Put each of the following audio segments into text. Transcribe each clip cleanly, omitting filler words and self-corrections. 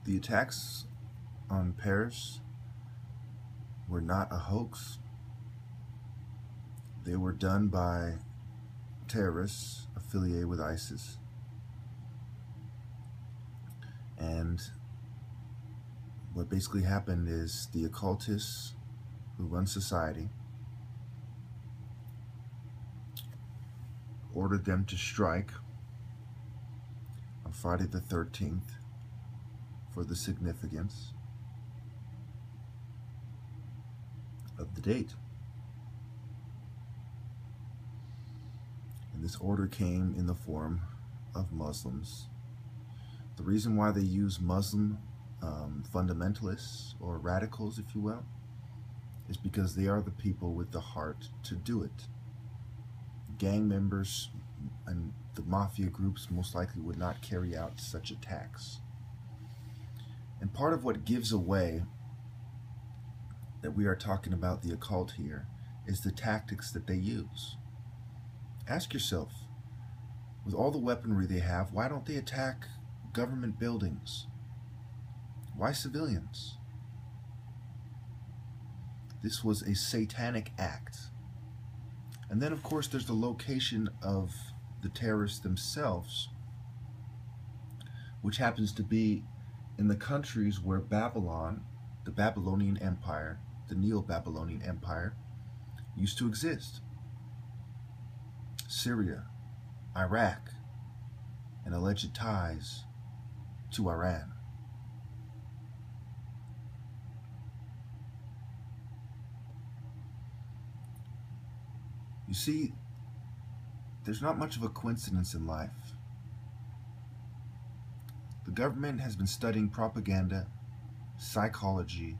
The attacks on Paris were not a hoax. They were done by terrorists affiliated with ISIS. And what basically happened is the occultists who run society ordered them to strike on Friday the 13th for the significance of the date. And this order came in the form of Muslims. The reason why they use Muslim fundamentalists or radicals, if you will, is because they are the people with the heart to do it. Gang members and the mafia groups most likely would not carry out such attacks. And part of what gives away that we are talking about the occult here is the tactics that they use. Ask yourself, with all the weaponry they have, why don't they attack government buildings? Why civilians? This was a satanic act. And then, of course, there's the location of the terrorists themselves, which happens to be in the countries where Babylon, the Babylonian Empire, the Neo-Babylonian Empire, used to exist. Syria, Iraq, and alleged ties to Iran. You see, there's not much of a coincidence in life. The government has been studying propaganda, psychology,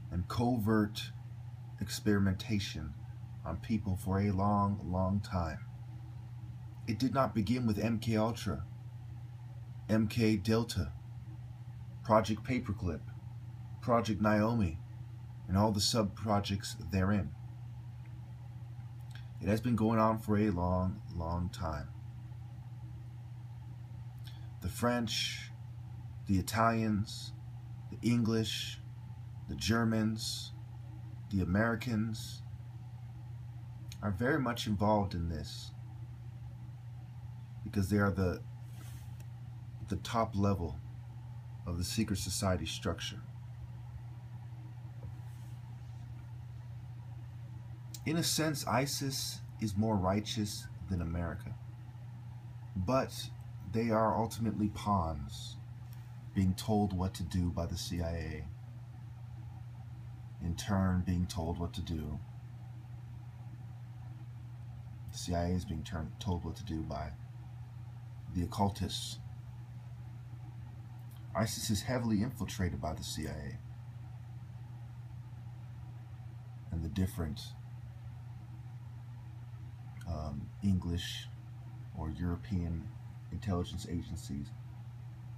and covert experimentation on people for a long, long time. It did not begin with MK Ultra, MK Delta, Project Paperclip, Project Naomi, and all the sub-projects therein. It has been going on for a long, long time. The French, the Italians, the English, the Germans, the Americans are very much involved in this because they are the top level of the secret society structure. In a sense, ISIS is more righteous than America, but they are ultimately pawns being told what to do by the CIA, in turn being told what to do. The CIA is being told what to do by the occultists. ISIS is heavily infiltrated by the CIA and the different English or European intelligence agencies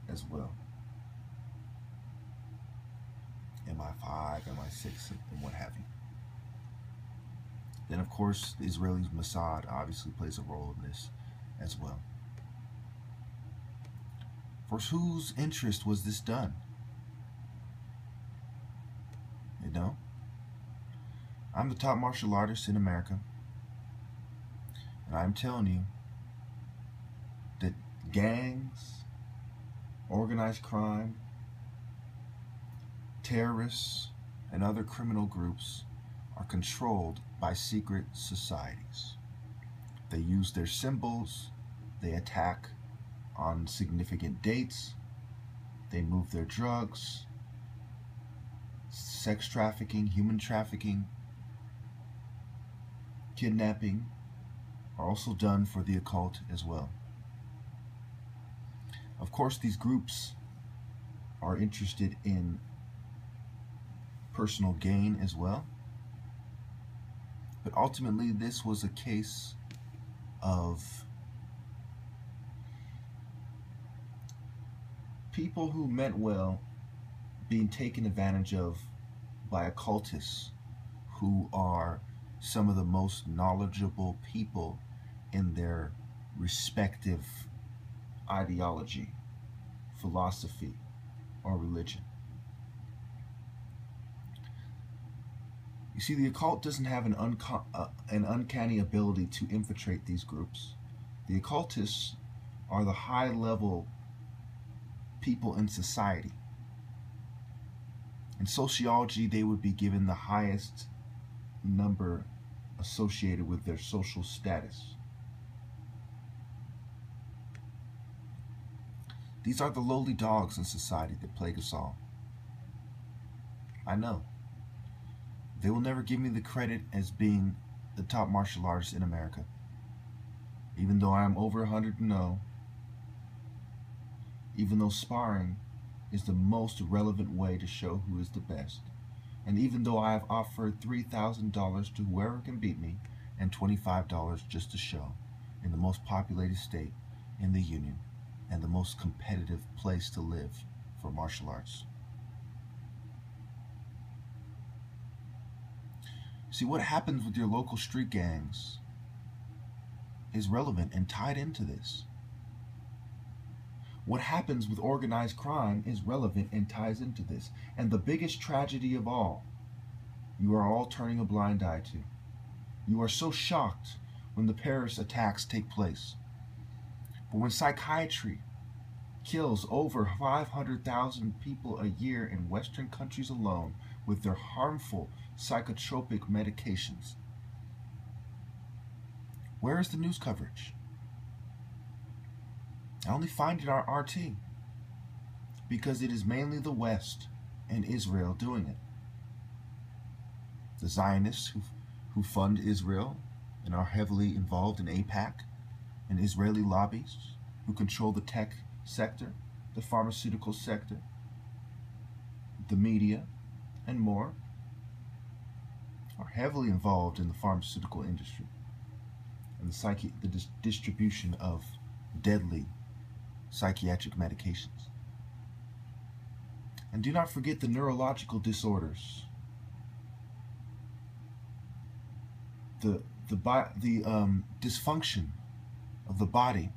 as well. MI5, MI6, and what have you. Then, of course, the Israeli Mossad obviously plays a role in this as well. For whose interest was this done? You know? I'm the top martial artist in America. And I'm telling you that gangs, organized crime, terrorists, and other criminal groups are controlled by secret societies. They use their symbols, they attack on significant dates, they move their drugs, sex trafficking, human trafficking, kidnapping are also done for the occult as well. Of course, these groups are interested in personal gain as well. But ultimately, this was a case of people who meant well being taken advantage of by occultists who are some of the most knowledgeable people in their respective ideology, philosophy, or religion. You see, the occult doesn't have an uncanny ability to infiltrate these groups. The occultists are the high-level people in society. In sociology, they would be given the highest number associated with their social status. These are the lowly dogs in society that plague us all. I know. They will never give me the credit as being the top martial artist in America. Even though I am over 100-0, even though sparring is the most relevant way to show who is the best, and even though I have offered $3,000 to whoever can beat me and $25 just to show, in the most populated state in the Union and the most competitive place to live for martial arts. See, what happens with your local street gangs is relevant and tied into this. What happens with organized crime is relevant and ties into this. And the biggest tragedy of all, you are all turning a blind eye to. You are so shocked when the Paris attacks take place. But when psychiatry kills over 500,000 people a year in Western countries alone with their harmful psychotropic medications, where is the news coverage? I only find it on RT because it is mainly the West and Israel doing it. The Zionists who fund Israel and are heavily involved in AIPAC and Israeli lobbies who control the tech sector, the pharmaceutical sector, the media, and more, are heavily involved in the pharmaceutical industry and the distribution of deadly psychiatric medications. And do not forget the neurological disorders, the dysfunction of the body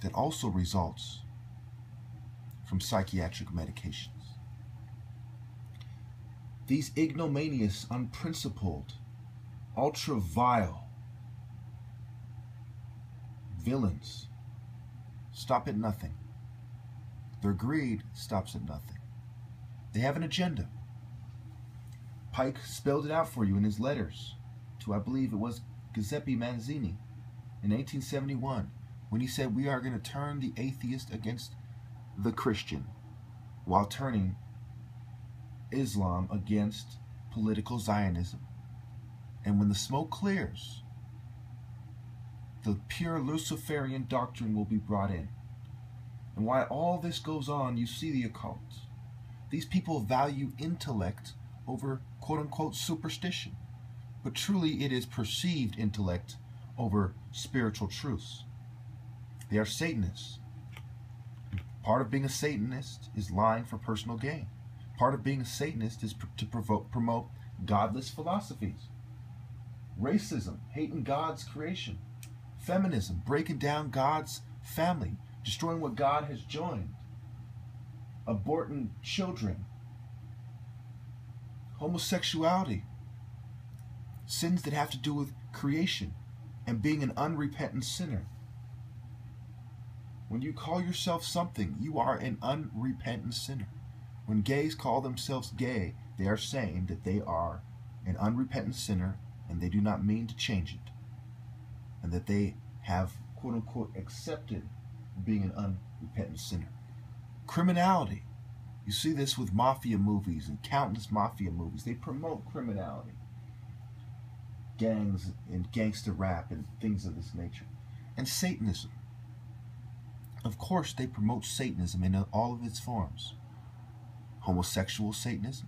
that also results from psychiatric medications. These ignominious, unprincipled, ultra-vile villains stop at nothing. Their greed stops at nothing. They have an agenda. Pike spelled it out for you in his letters to, I believe it was Giuseppe Mazzini in 1871, when he said, we are going to turn the atheist against the Christian while turning Islam against political Zionism. And when the smoke clears, the pure Luciferian doctrine will be brought in. And while all this goes on, you see the occult. These people value intellect over quote-unquote superstition. But truly it is perceived intellect over spiritual truths. They are Satanists. Part of being a Satanist is lying for personal gain. Part of being a Satanist is to promote godless philosophies. Racism, hating God's creation. Feminism, breaking down God's family, destroying what God has joined. Aborting children. Homosexuality. Sins that have to do with creation and being an unrepentant sinner. When you call yourself something, you are an unrepentant sinner. When gays call themselves gay, they are saying that they are an unrepentant sinner and they do not mean to change it. And that they have, quote-unquote, accepted being an unrepentant sinner. Criminality. You see this with mafia movies and countless mafia movies. They promote criminality. Gangs and gangster rap and things of this nature. And Satanism. Of course, they promote Satanism in all of its forms. Homosexual Satanism,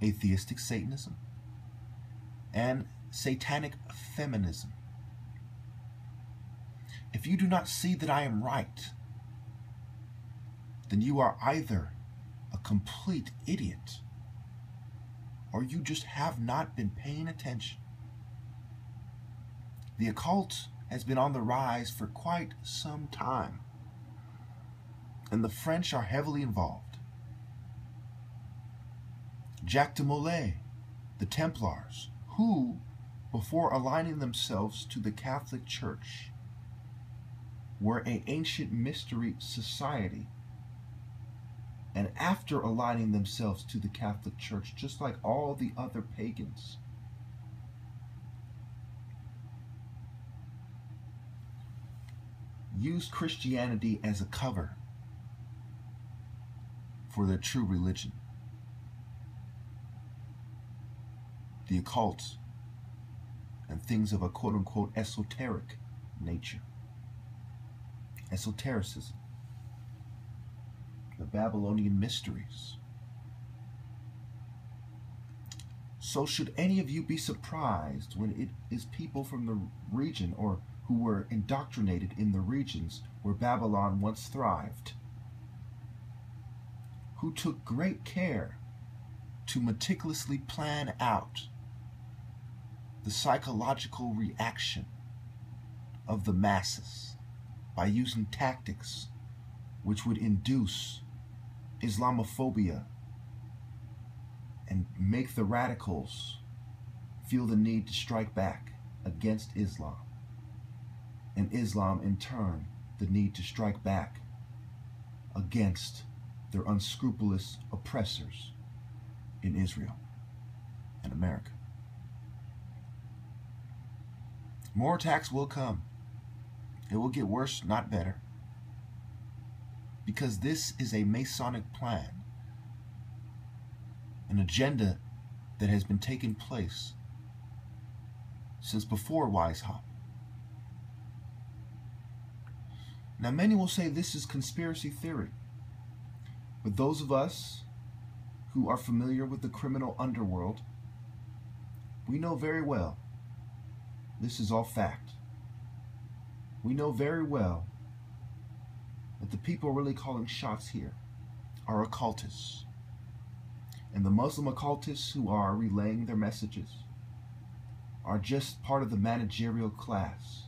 atheistic Satanism, and satanic feminism. If you do not see that I am right, then you are either a complete idiot or you just have not been paying attention. The occult has been on the rise for quite some time. And the French are heavily involved. Jacques de Molay, the Templars, who, before aligning themselves to the Catholic Church, were an ancient mystery society, and after aligning themselves to the Catholic Church, just like all the other pagans, used Christianity as a cover for their true religion, the occult, and things of a quote-unquote esoteric nature. Esotericism, the Babylonian mysteries. So should any of you be surprised when it is people from the region or who were indoctrinated in the regions where Babylon once thrived, who took great care to meticulously plan out the psychological reaction of the masses by using tactics which would induce Islamophobia and make the radicals feel the need to strike back against Islam, and Islam in turn the need to strike back against their unscrupulous oppressors in Israel and America. More attacks will come. It will get worse, not better. Because this is a Masonic plan, an agenda that has been taking place since before Weishaupt. Now, many will say this is conspiracy theory, but those of us who are familiar with the criminal underworld, we know very well this is all fact. We know very well that the people really calling shots here are occultists. And the Muslim occultists who are relaying their messages are just part of the managerial class,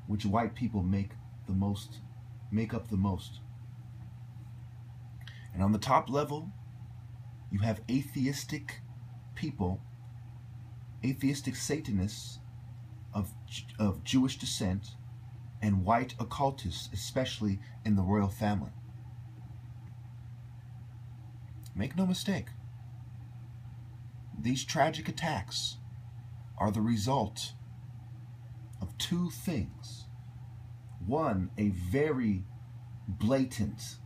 which white people make up the most. And on the top level, you have atheistic people, atheistic Satanists of Jewish descent, and white occultists, especially in the royal family. Make no mistake, these tragic attacks are the result of two things. One, a very blatant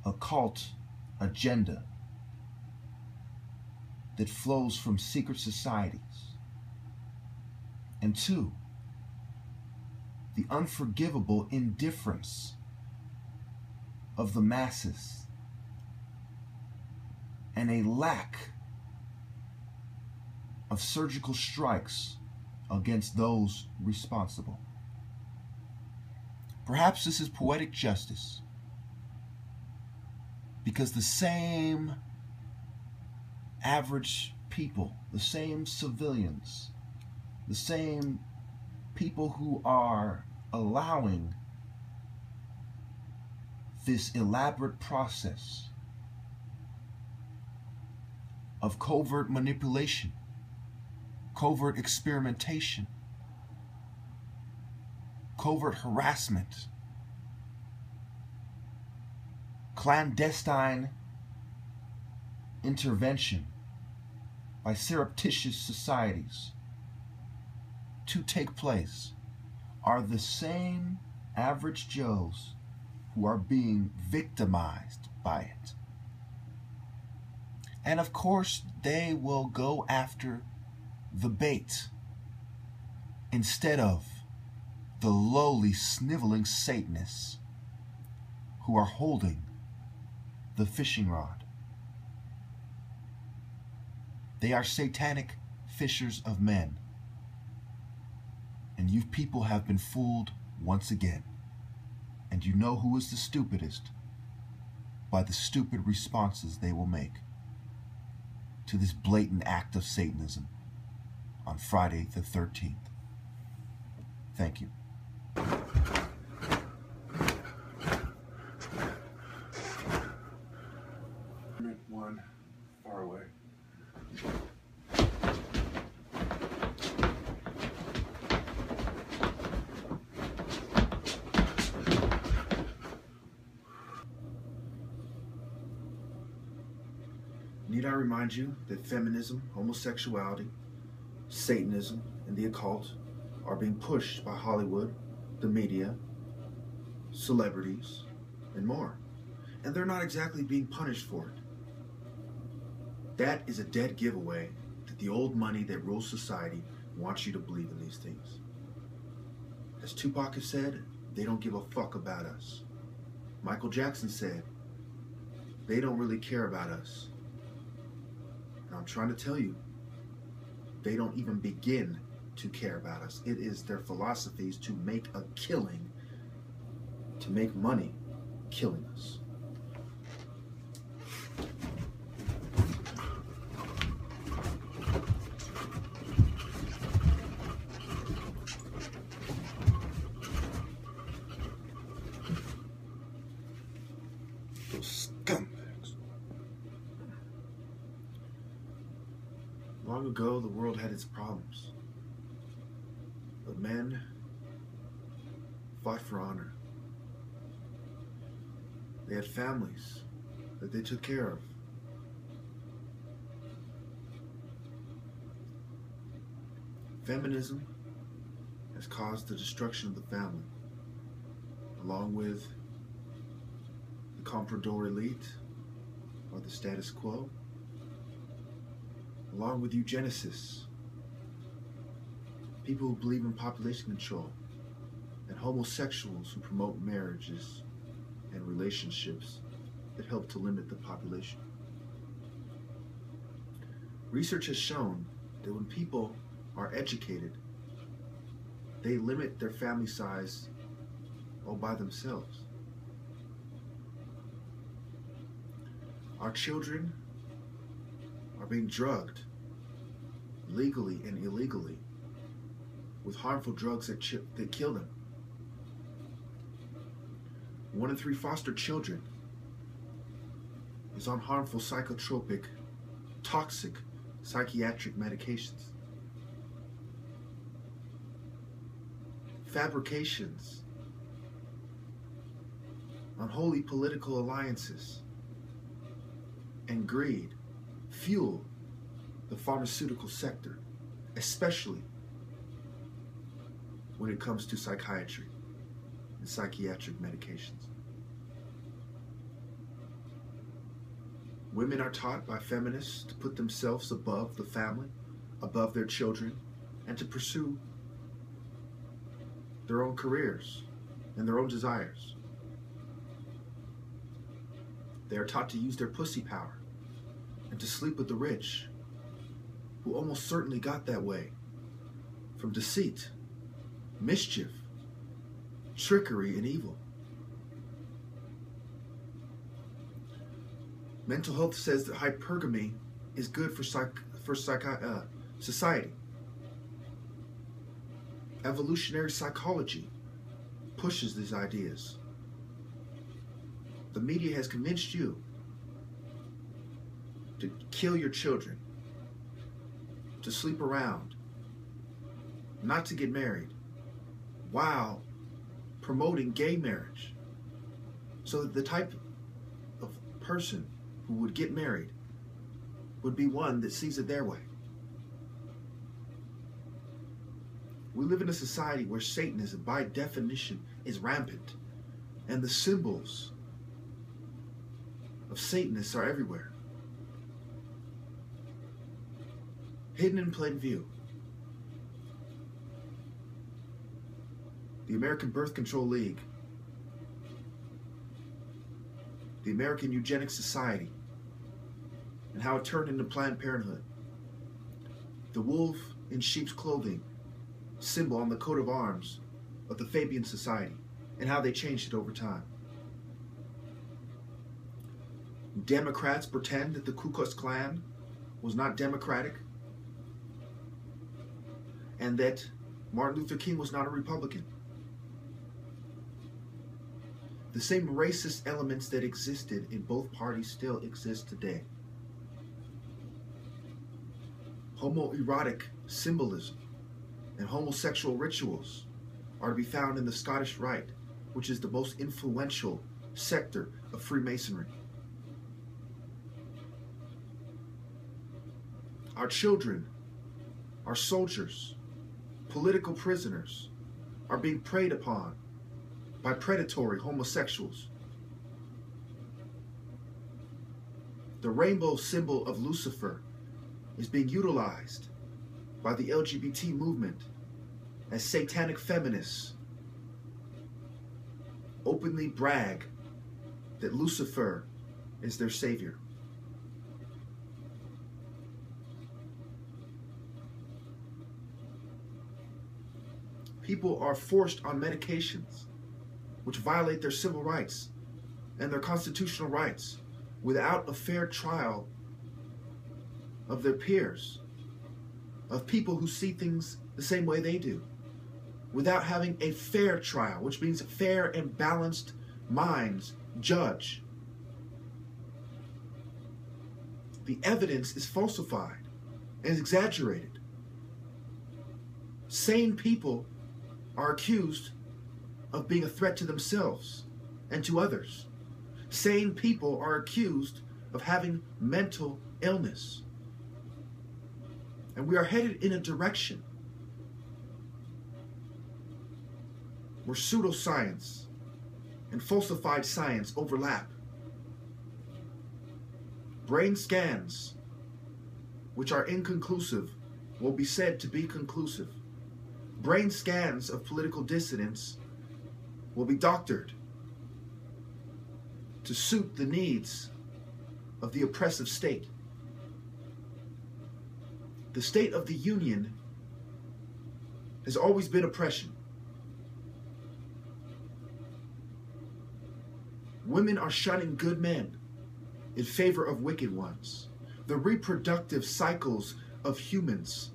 occult agenda that flows from secret societies. And two, the unforgivable indifference of the masses and a lack of surgical strikes against those responsible. Perhaps this is poetic justice, because the same average people, the same civilians, the same people who are allowing this elaborate process of covert manipulation, covert experimentation, covert harassment, clandestine intervention by surreptitious societies to take place, are the same average Joes who are being victimized by it. And of course, they will go after the bait instead of the lowly, sniveling Satanists who are holding the fishing rod. They are satanic fishers of men. And you people have been fooled once again. And you know who is the stupidest by the stupid responses they will make to this blatant act of Satanism on Friday the 13th. Thank you. gone far away. Need I remind you that feminism, homosexuality, Satanism, and the occult are being pushed by Hollywood, the media, celebrities, and more. And they're not exactly being punished for it. That is a dead giveaway that the old money that rules society wants you to believe in these things. As Tupac has said, they don't give a fuck about us. Michael Jackson said, they don't really care about us. And I'm trying to tell you, they don't even begin to care about us. It is their philosophies to make a killing, to make money killing us. Those scumbags. Long ago, the world had its problems. But men fought for honor. They had families that they took care of. Feminism has caused the destruction of the family, along with the comprador elite, or the status quo, along with eugenicists, people who believe in population control, and homosexuals who promote marriages and relationships that help to limit the population. Research has shown that when people are educated, they limit their family size all by themselves. Our children are being drugged legally and illegally with harmful drugs that kill them. 1 in 3 foster children is on harmful psychotropic, toxic psychiatric medications. Fabrications, unholy political alliances, and greed fuel the pharmaceutical sector, especially when it comes to psychiatry and psychiatric medications. Women are taught by feminists to put themselves above the family, above their children, and to pursue their own careers and their own desires. They are taught to use their pussy power and to sleep with the rich, who almost certainly got that way from deceit, mischief, trickery, and evil. Mental health says that hypergamy is good for society. Evolutionary psychology pushes these ideas. The media has convinced you to kill your children, to sleep around, not to get married, while promoting gay marriage, so that the type of person who would get married would be one that sees it their way. We live in a society where Satanism, by definition, is rampant, and the symbols of Satanists are everywhere, hidden in plain view. The American Birth Control League, the American Eugenics Society, and how it turned into Planned Parenthood, the wolf in sheep's clothing symbol on the coat of arms of the Fabian Society, and how they changed it over time. Democrats pretend that the Ku Klux Klan was not democratic, and that Martin Luther King was not a Republican. The same racist elements that existed in both parties still exist today. Homoerotic symbolism and homosexual rituals are to be found in the Scottish Rite, which is the most influential sector of Freemasonry. Our children, our soldiers, political prisoners are being preyed upon by predatory homosexuals. The rainbow symbol of Lucifer is being utilized by the LGBT movement as satanic feminists openly brag that Lucifer is their savior. People are forced on medications which violate their civil rights and their constitutional rights without a fair trial of their peers, of people who see things the same way they do, without having a fair trial, which means fair and balanced minds judge. The evidence is falsified and exaggerated. Sane people are accused of being a threat to themselves and to others. Sane people are accused of having mental illness. And we are headed in a direction where pseudoscience and falsified science overlap. Brain scans, which are inconclusive, will be said to be conclusive. Brain scans of political dissidents will be doctored to suit the needs of the oppressive state. The state of the Union has always been oppression. Women are shunning good men in favor of wicked ones. The reproductive cycles of humans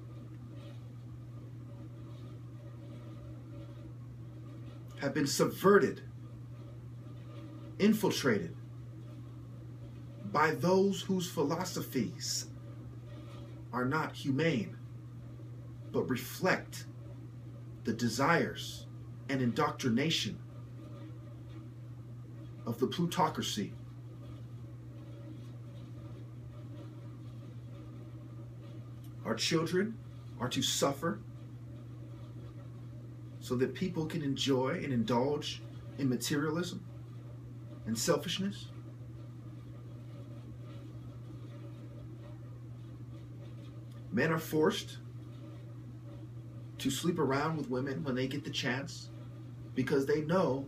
have been subverted, infiltrated by those whose philosophies are not humane, but reflect the desires and indoctrination of the plutocracy. Our children are to suffer so that people can enjoy and indulge in materialism and selfishness. Men are forced to sleep around with women when they get the chance because they know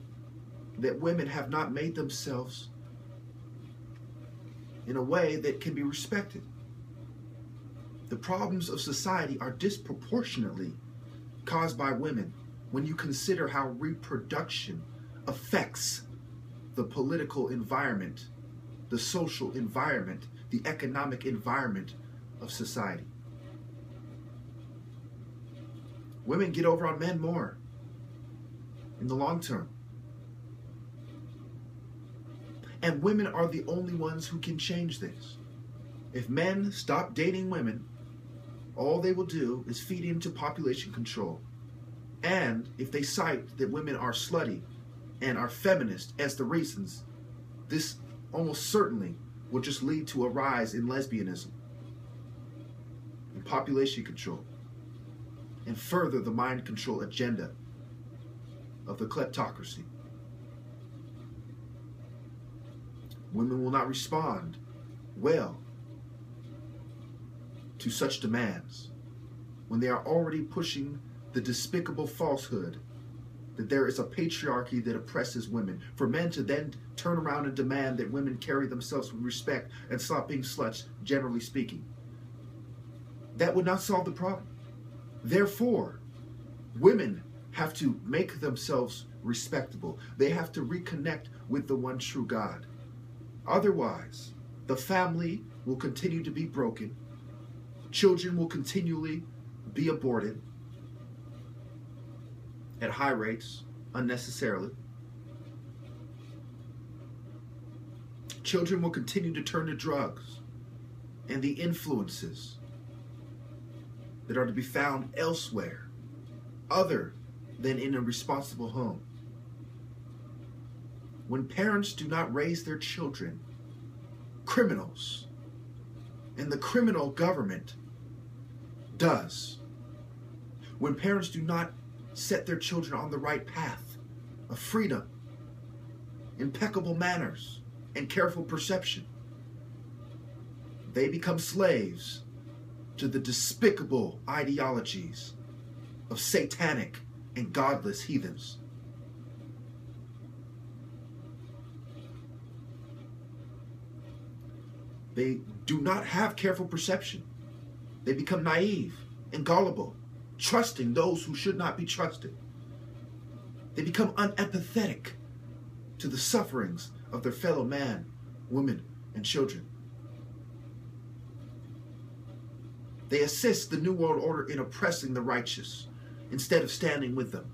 that women have not made themselves in a way that can be respected. The problems of society are disproportionately caused by women when you consider how reproduction affects the political environment, the social environment, the economic environment of society. Women get over on men more in the long term. And women are the only ones who can change this. If men stop dating women, all they will do is feed into population control. And if they cite that women are slutty and are feminist as the reasons, this almost certainly will just lead to a rise in lesbianism and population control, and further the mind control agenda of the kleptocracy. Women will not respond well to such demands when they are already pushing the despicable falsehood that there is a patriarchy that oppresses women. For men to then turn around and demand that women carry themselves with respect and stop being sluts, generally speaking, that would not solve the problem. Therefore, women have to make themselves respectable. They have to reconnect with the one true God. Otherwise, the family will continue to be broken. Children will continually be aborted at high rates, unnecessarily. Children will continue to turn to drugs and the influences that are to be found elsewhere other than in a responsible home. When parents do not raise their children, criminals and the criminal government does. When parents do not set their children on the right path of freedom, impeccable manners, and careful perception, they become slaves to the despicable ideologies of satanic and godless heathens. They do not have careful perception. They become naive and gullible, trusting those who should not be trusted. They become unempathetic to the sufferings of their fellow man, women, and children. They assist the New World Order in oppressing the righteous instead of standing with them.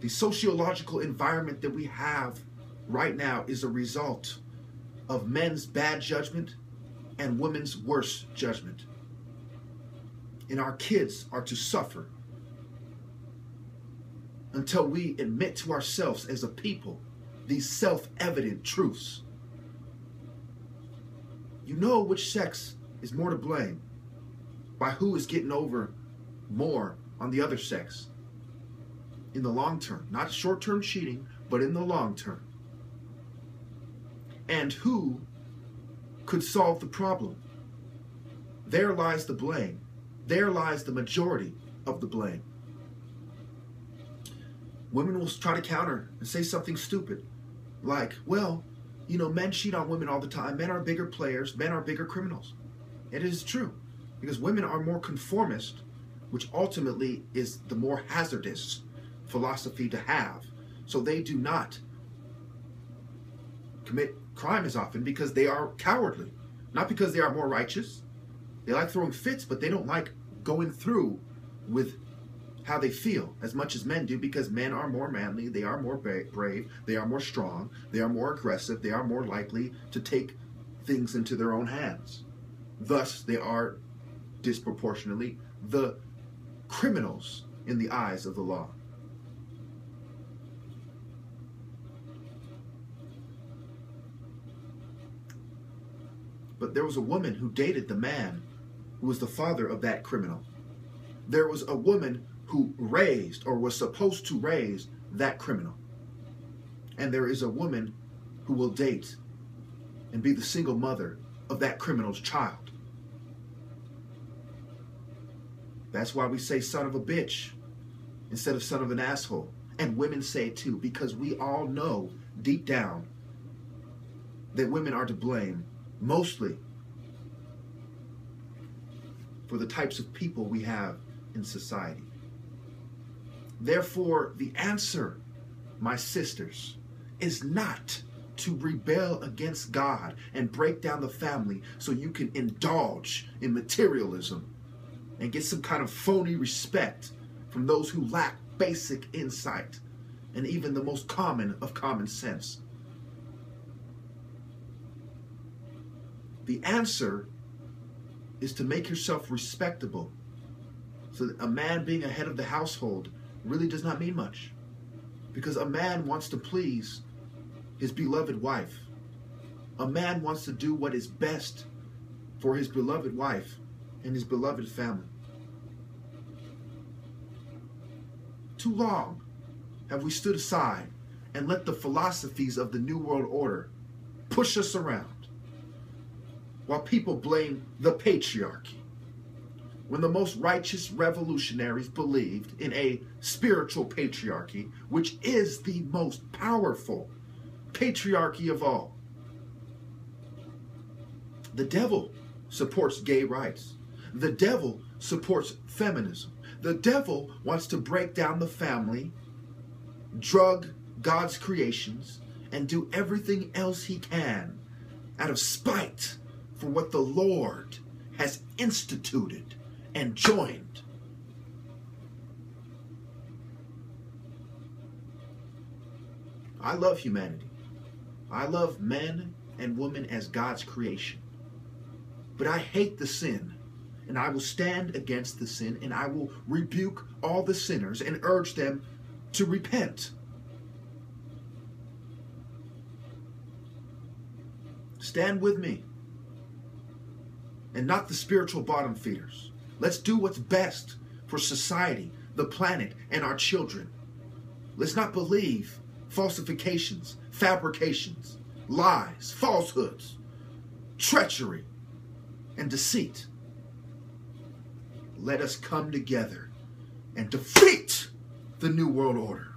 The sociological environment that we have right now is a result of men's bad judgment and women's worse judgment. And our kids are to suffer until we admit to ourselves as a people these self-evident truths. You know which sex is more to blame by who is getting over more on the other sex in the long term. Not short-term cheating, but in the long term. And who could solve the problem. There lies the blame. There lies the majority of the blame. Women will try to counter and say something stupid like, well, you know, men cheat on women all the time. Men are bigger players. Men are bigger criminals. It is true, because women are more conformist, which ultimately is the more hazardous philosophy to have. So they do not commit crime as often because they are cowardly, not because they are more righteous. They like throwing fits, but they don't like going through with how they feel as much as men do, because men are more manly, they are more brave, they are more strong, they are more aggressive, they are more likely to take things into their own hands. Thus, they are disproportionately the criminals in the eyes of the law. But there was a woman who dated the man who was the father of that criminal. There was a woman who raised or was supposed to raise that criminal. And there is a woman who will date and be the single mother of that criminal's child. That's why we say son of a bitch instead of son of an asshole. And women say it too, because we all know deep down that women are to blame mostly for the types of people we have in society. Therefore, the answer, my sisters, is not to rebel against God and break down the family so you can indulge in materialism and get some kind of phony respect from those who lack basic insight and even the most common of common sense. The answer is to make yourself respectable, so that a man being a head of the household really does not mean much, because a man wants to please his beloved wife. A man wants to do what is best for his beloved wife and his beloved family. Too long have we stood aside and let the philosophies of the New World Order push us around, while people blame the patriarchy, when the most righteous revolutionaries believed in a spiritual patriarchy, which is the most powerful patriarchy of all. The devil supports gay rights. The devil supports feminism. The devil wants to break down the family, drug God's creations, and do everything else he can out of spite for what the Lord has instituted and joined. I love humanity. I love men and women as God's creation. But I hate the sin, and I will stand against the sin, and I will rebuke all the sinners and urge them to repent. Stand with me, and not the spiritual bottom feeders. Let's do what's best for society, the planet, and our children. Let's not believe falsifications, fabrications, lies, falsehoods, treachery, and deceit. Let us come together and defeat the New World Order.